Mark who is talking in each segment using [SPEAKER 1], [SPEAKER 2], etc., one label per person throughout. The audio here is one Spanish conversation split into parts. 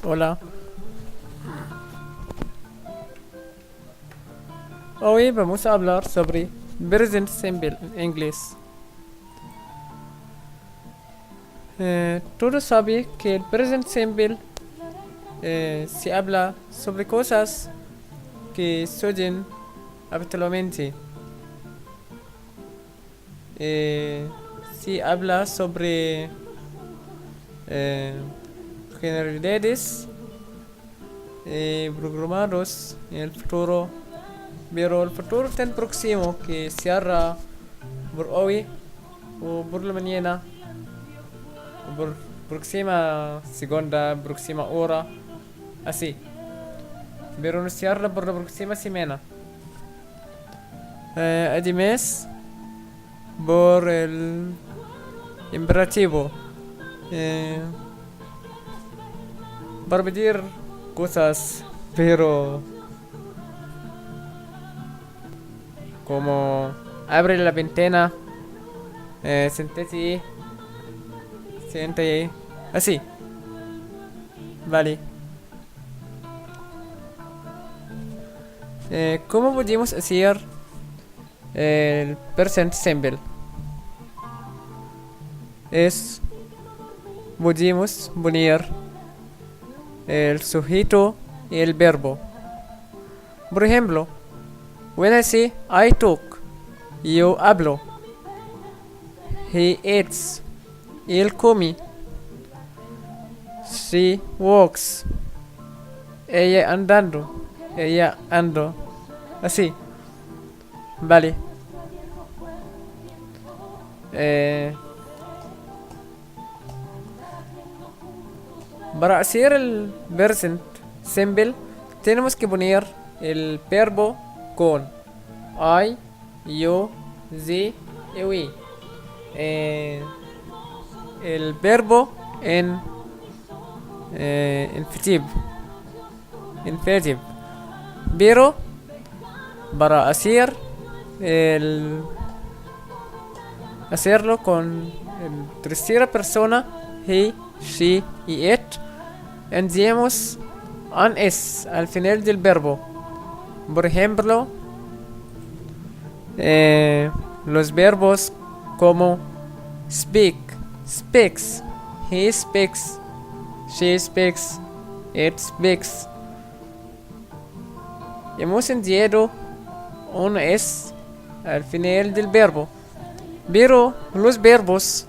[SPEAKER 1] Hola. Hoy vamos a hablar sobre present simple en inglés. Todos saben que el present simple se habla sobre cosas que suceden habitualmente. Se habla sobre eh, generalidades programados en el futuro, pero el futuro tan próximo que cierra por hoy o por la mañana o por próxima segunda, próxima hora, así, pero no cierra por la próxima semana. Además, por el imperativo, eh, para pedir cosas, pero como abre la ventana, siéntate, siéntate, así, vale. ¿Cómo podemos hacer el present simple? Es podemos poner el sujeto y el verbo. Por ejemplo, when I say I talk, yo hablo. He eats, él come. She walks, ella andando, ella ando. Así, vale. Para hacer el present simple tenemos que poner el verbo con I, yo, ze y we. El verbo en infinitive. Pero para hacerlo con tercera persona, he, she y it, añadimos un s al final del verbo. Por ejemplo, los verbos como speak, speaks, he speaks, she speaks, it speaks. Hemos añadido un s al final del verbo. Pero los verbos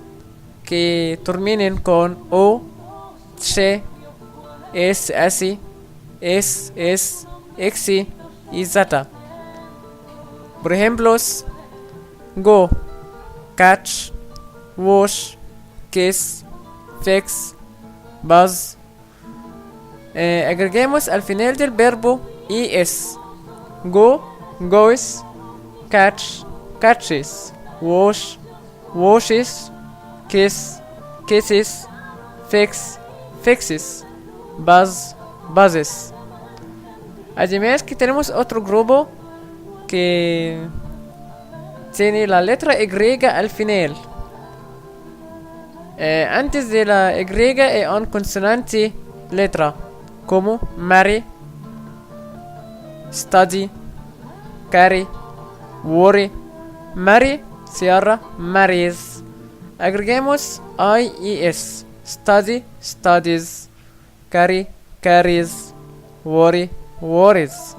[SPEAKER 1] que terminen con o, che, es, así, es, exi y zata. Por ejemplo, go, catch, wash, kiss, fix, buzz. Agreguemos al final del verbo es. Go, goes, catch, catches, wash, washes, kiss, kisses, fix, fixes, buzz, buzzes. Además que tenemos otro grupo que tiene la letra Y al final. Antes de la Y hay un consonante letra, como marry, study, carry, worry. Marry, cierra, marries. Agreguemos I y s. Study, studies. Carry, carries. Worry, worries.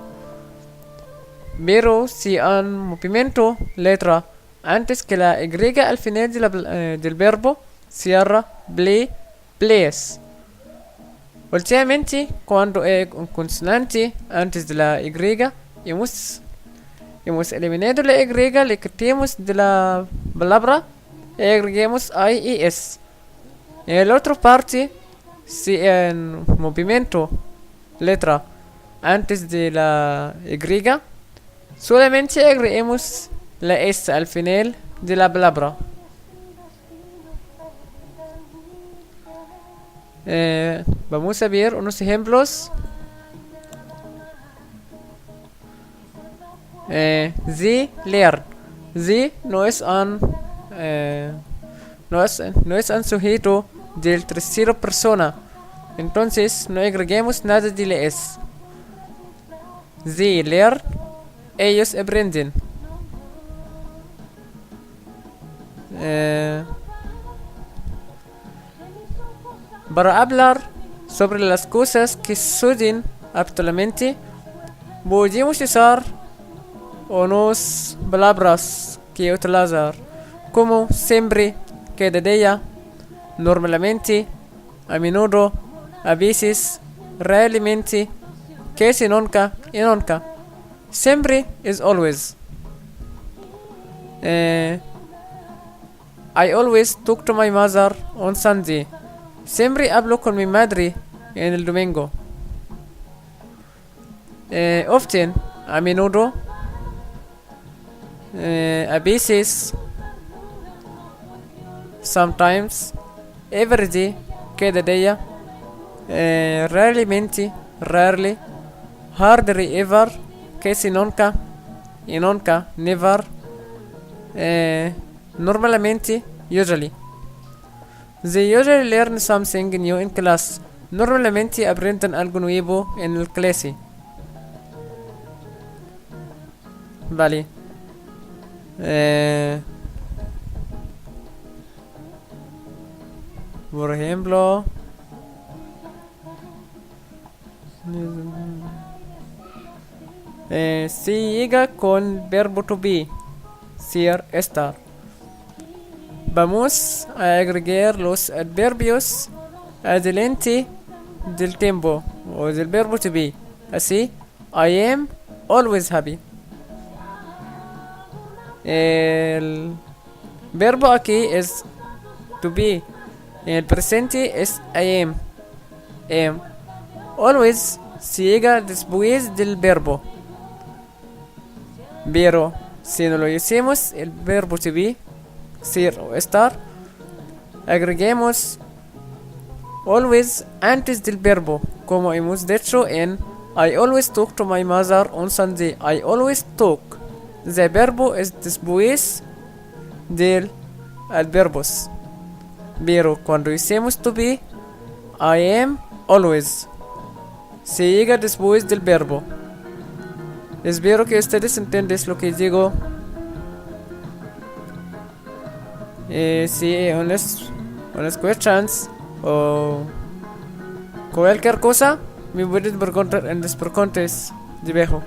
[SPEAKER 1] Pero si un movimiento letra antes que la Y al final del verbo, cierra, play, plays. Últimamente, cuando hay un consonante antes de la Y, hemos eliminado la Y, le quitamos de la palabra y agreguemos I y S. En la otra parte, si en movimiento letra antes de la Y, solamente agreguemos la S al final de la palabra. Vamos a ver unos ejemplos. Sie leer. Sie no es un no es un sujeto del tercera persona, Entonces no agreguemos nada de la S. They learn. Ellos aprenden. Para hablar sobre las cosas que suceden actualmente, podemos usar unas palabras que utilizar como siempre, cada día, normalmente, a menudo, a veces, realmente, casi nunca y nunca. Siempre is always. I always talk to my mother on Sunday. Siempre hablo con mi madre en el domingo. Often, a menudo, a veces, sometimes, every day, cada día, rarely, hardly ever, casi nunca, y nunca, never, normalmente, usually. They usually learn something new in class. Normalmente aprenden algo nuevo en el clase. Vale. Por ejemplo, se llega con verbo to be, ser, estar. Vamos a agregar los adverbios adelante del tiempo o del verbo to be. Así, I am always happy. El verbo aquí es to be. El presente es I am. Always se llega después del verbo. Pero si no lo hicimos el verbo to be, ser o estar, agreguemos always antes del verbo, como hemos dicho en I always talk to my mother on Sunday. I always talk. El verbo es después del adverbos. Pero cuando hicimos to be, I am always se llega después del verbo. Espero que ustedes entiendan lo que digo. Si unas questions o cualquier cosa me pueden preguntar en las preguntas debajo.